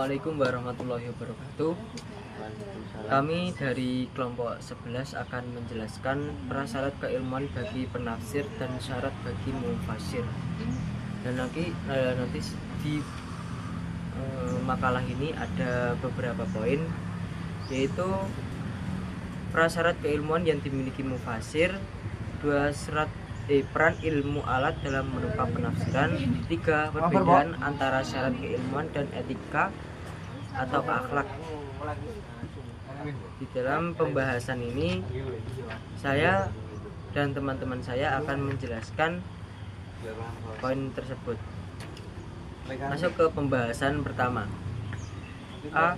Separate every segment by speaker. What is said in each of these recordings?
Speaker 1: Assalamualaikum warahmatullahi wabarakatuh. Kami dari kelompok 11 akan menjelaskan prasyarat keilmuan bagi penafsir dan syarat bagi mufasir. Dan nanti di makalah ini ada beberapa poin, yaitu prasyarat keilmuan yang dimiliki mufasir, peran ilmu alat dalam menopang penafsiran, 3 perbedaan antara syarat keilmuan dan etika atau akhlak. Di dalam pembahasan ini, saya dan teman-teman saya akan menjelaskan poin tersebut. Masuk ke pembahasan pertama. A.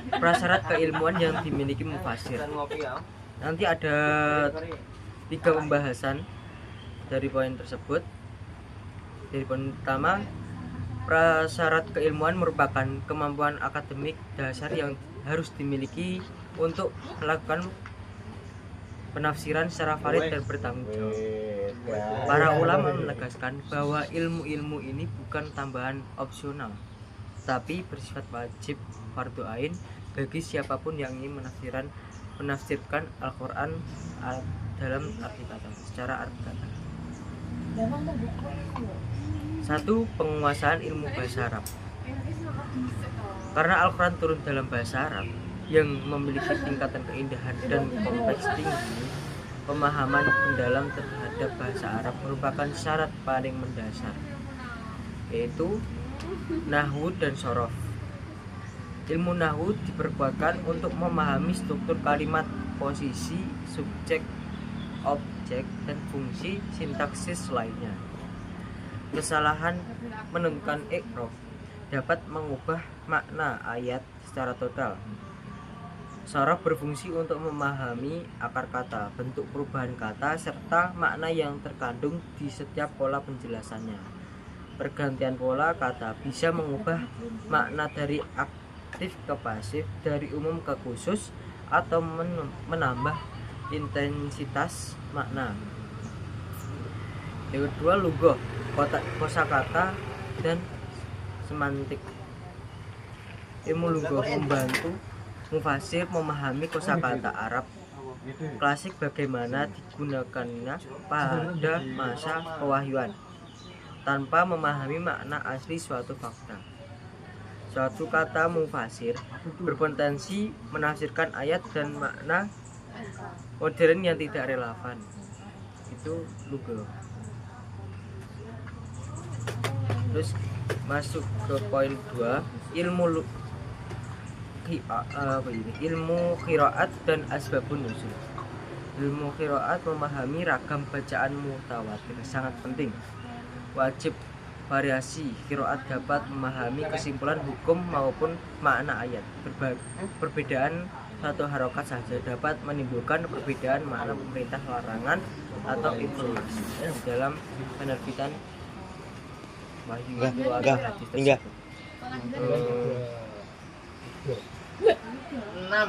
Speaker 1: Prasyarat keilmuan yang dimiliki mufasir. Nanti ada 3 pembahasan dari poin tersebut. Dari poin pertama, prasyarat keilmuan merupakan kemampuan akademik dasar yang harus dimiliki untuk melakukan penafsiran secara valid dan bertanggung jawab. Para ulama menegaskan bahwa ilmu-ilmu ini bukan tambahan opsional, tapi bersifat wajib fardu ain bagi siapapun yang ingin menafsirkan Al-Quran dalam arti kata, secara arti kata. 1. Penguasaan ilmu bahasa Arab. Karena Al-Quran turun dalam bahasa Arab yang memiliki tingkatan keindahan dan kompleks tinggi, pemahaman mendalam terhadap bahasa Arab merupakan syarat paling mendasar, yaitu nahwu dan sorof. Ilmu nahwu diperkuatkan untuk memahami struktur kalimat, posisi, subjek, objek, dan fungsi sintaksis lainnya. Kesalahan menentukan i'rab dapat mengubah makna ayat secara total. Sorof berfungsi untuk memahami akar kata, bentuk perubahan kata, serta makna yang terkandung di setiap pola penjelasannya. Pergantian pola kata bisa mengubah makna dari aktif ke pasif, dari umum ke khusus, atau menambah intensitas makna. Yang kedua, lughah, kosakata dan semantik. Ilmu lughah membantu mufasir memahami kosakata Arab klasik, bagaimana digunakannya pada masa pewahyuan tanpa memahami makna asli suatu fakta. Suatu kata mufasir berpotensi menafsirkan ayat dan makna modern yang tidak relevan. Itu lughah. Terus masuk ke poin 2, ilmu qiraat dan asbabun nuzul. Ilmu qiraat memahami ragam bacaan mutawatir, sangat penting. Wajib variasi qiraat dapat memahami kesimpulan hukum maupun makna ayat. Perbedaan satu harokat saja dapat menimbulkan perbedaan makna perintah, larangan, atau informasi dalam penerbitan wahyu atau hadis tersebut.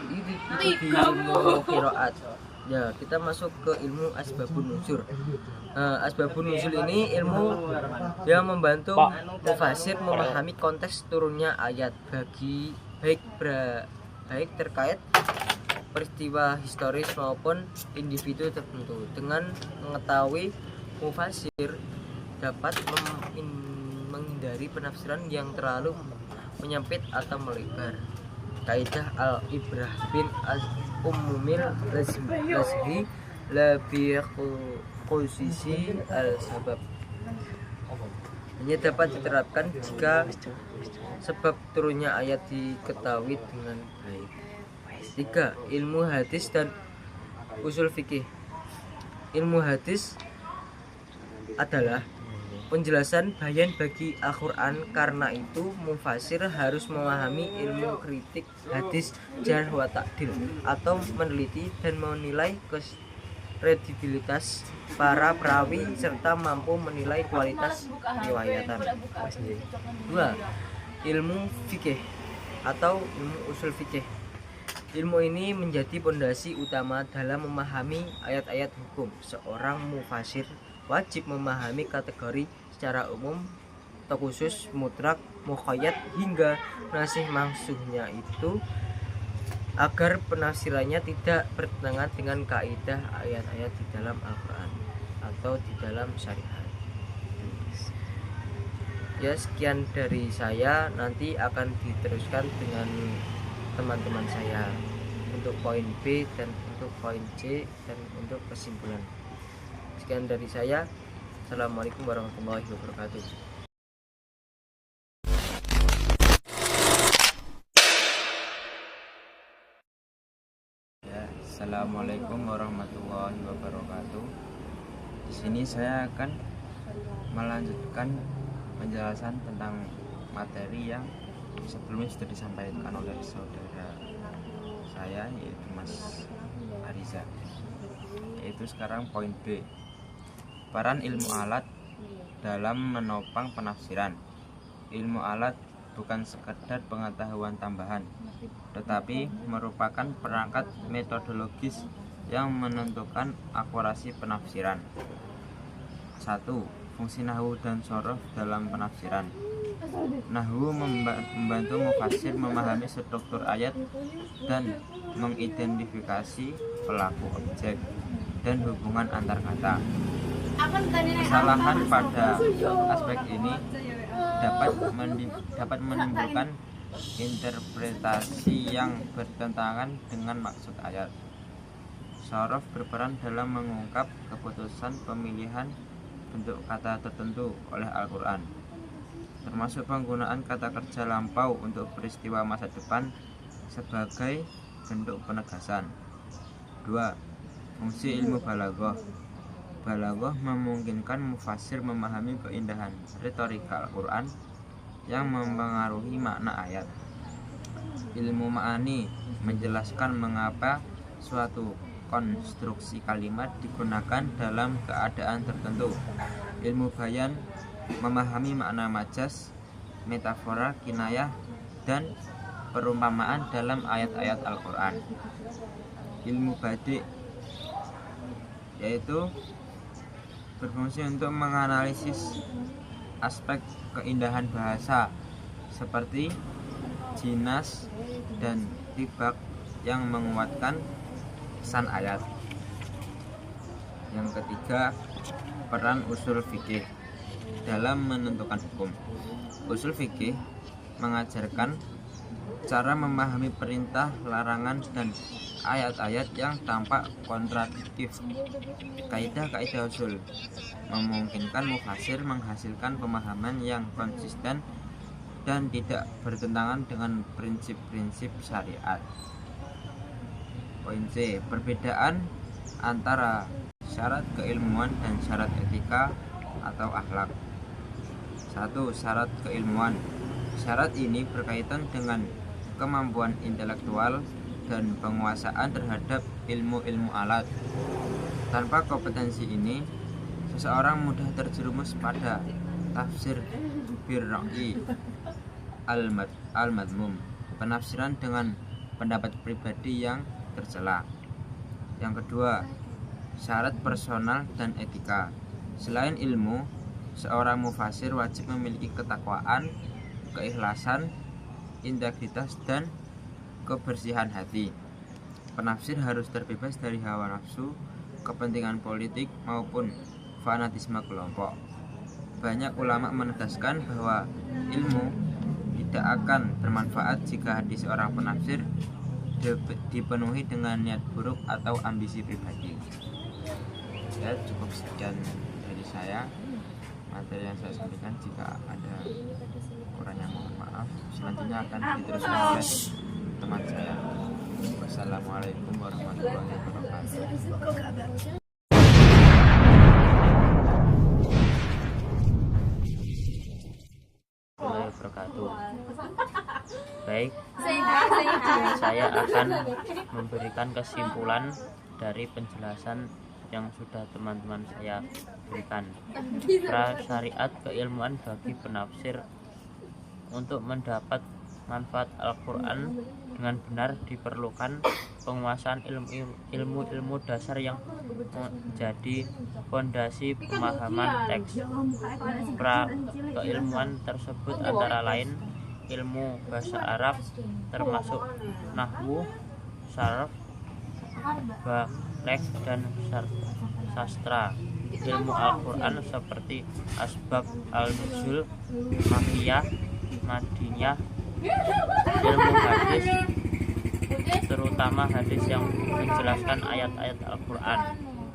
Speaker 1: Itu di ilmu qiraat. Ya, kita masuk ke ilmu asbabun nuzul. Asbabun nuzul ini ilmu yang membantu mufasir memahami konteks turunnya ayat baik terkait peristiwa historis maupun individu tertentu. Dengan mengetahui, mufasir dapat menghindari penafsiran yang terlalu menyempit atau melebar. Kaidah al-ibrah bin umumil lazhi la bi khususi al-sabab hanya dapat diterapkan jika sebab turunnya ayat diketahui dengan baik. 3. Ilmu hadis dan usul fikih. Ilmu hadis adalah penjelasan bayan bagi Al-Quran. Karena itu mufasir harus memahami ilmu kritik hadis, jarh wa ta'dil, atau meneliti dan menilai kredibilitas para perawi serta mampu menilai kualitas riwayatan. 2. Ilmu fikih atau ilmu usul fikih. Ilmu ini menjadi pondasi utama dalam memahami ayat-ayat hukum. Seorang mufasir wajib memahami kategori secara umum atau khusus, mutlak, muqayyad hingga nasih mansuhnya itu agar penafsirannya tidak bertentangan dengan kaidah ayat-ayat di dalam Al-Quran atau di dalam syariat. Ya, sekian dari saya, nanti akan diteruskan dengan teman-teman saya untuk poin B dan untuk poin C dan untuk kesimpulan. Sekian dari saya. Assalamualaikum warahmatullahi wabarakatuh.
Speaker 2: Assalamualaikum warahmatullahi wabarakatuh. Di sini saya akan melanjutkan penjelasan tentang materi yang sebelumnya sudah disampaikan oleh saudara saya, yaitu Mas Ariza. Yaitu sekarang poin B. Peran ilmu alat dalam menopang penafsiran. Ilmu alat bukan sekedar pengetahuan tambahan, tetapi merupakan perangkat metodologis yang menentukan akurasi penafsiran. 1. Fungsi nahwu dan shoroh dalam penafsiran. Nahwu membantu mufassir memahami struktur ayat dan mengidentifikasi pelaku, objek, dan hubungan antar kata. Kesalahan pada aspek ini dapat menimbulkan interpretasi yang bertentangan dengan maksud ayat. Shoroh berperan dalam mengungkap keputusan pemilihan bentuk kata tertentu oleh Al-Quran, termasuk penggunaan kata kerja lampau untuk peristiwa masa depan sebagai bentuk penegasan. 2. Fungsi ilmu balaghah. Balaghah memungkinkan mufassir memahami keindahan retorika Al-Quran yang mempengaruhi makna ayat. Ilmu ma'ani menjelaskan mengapa suatu konstruksi kalimat digunakan dalam keadaan tertentu. Ilmu bayan memahami makna majas, metafora, kinayah, dan perumpamaan dalam ayat-ayat Al-Quran. Ilmu badi yaitu berfungsi untuk menganalisis aspek keindahan bahasa seperti jinas dan tibak yang menguatkan pesan ayat. Yang ketiga, peran usul fikih dalam menentukan hukum. Usul fikih mengajarkan cara memahami perintah, larangan, dan ayat-ayat yang tampak kontradiktif. Kaidah-kaidah usul memungkinkan mufassir menghasilkan pemahaman yang konsisten dan tidak bertentangan dengan prinsip-prinsip syariat. Poin C. Perbedaan antara syarat keilmuan dan syarat etika atau akhlak. 1. Syarat keilmuan. Syarat ini berkaitan dengan kemampuan intelektual dan penguasaan terhadap ilmu-ilmu alat. Tanpa kompetensi ini, seseorang mudah terjerumus pada tafsir birra'i al-madmum, penafsiran dengan pendapat pribadi yang tercela. Yang kedua, syarat personal dan etika. Selain ilmu, seorang mufassir wajib memiliki ketakwaan, keikhlasan, integritas, dan kebersihan hati. Penafsir harus terbebas dari hawa nafsu, kepentingan politik, maupun fanatisme kelompok. Banyak ulama menegaskan bahwa ilmu tidak akan bermanfaat jika hati seorang penafsir dipenuhi dengan niat buruk atau ambisi pribadi. Ya, cukup sekian dari saya materi yang saya sampaikan. Jika ada kurangnya mohon maaf. Selanjutnya akan diteruskan oleh teman saya. Wassalamualaikum warahmatullahi wabarakatuh.
Speaker 1: Baik, saya akan memberikan kesimpulan dari penjelasan yang sudah teman-teman saya berikan. Syariat keilmuan bagi penafsir untuk mendapat manfaat Al-Quran dengan benar diperlukan penguasaan ilmu dasar yang menjadi fondasi pemahaman teks. Keilmuan tersebut antara lain ilmu bahasa Arab termasuk nahwu, sarf, balagh dan sastra, ilmu Al-Quran seperti asbab al-nuzul, makiyah, madiniyah, ilmu hadis terutama hadis yang menjelaskan ayat-ayat Al-Quran,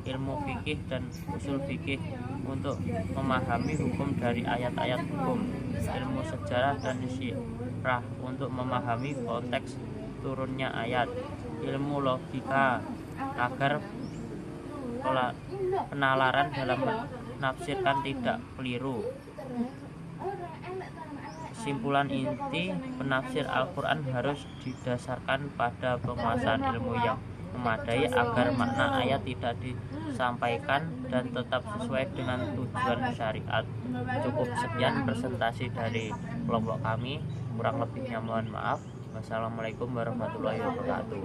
Speaker 1: ilmu fikih dan usul fikih untuk memahami hukum dari ayat-ayat hukum, ilmu sejarah dan sirah untuk memahami konteks turunnya ayat, ilmu logika agar penalaran dalam menafsirkan tidak keliru. Kesimpulan inti, penafsir Al-Quran harus didasarkan pada penguasaan ilmu yang memadai agar makna ayat tidak disampaikan dan tetap sesuai dengan tujuan syariat. Cukup sekian presentasi dari kelompok kami, kurang lebihnya mohon maaf. Wassalamualaikum warahmatullahi wabarakatuh.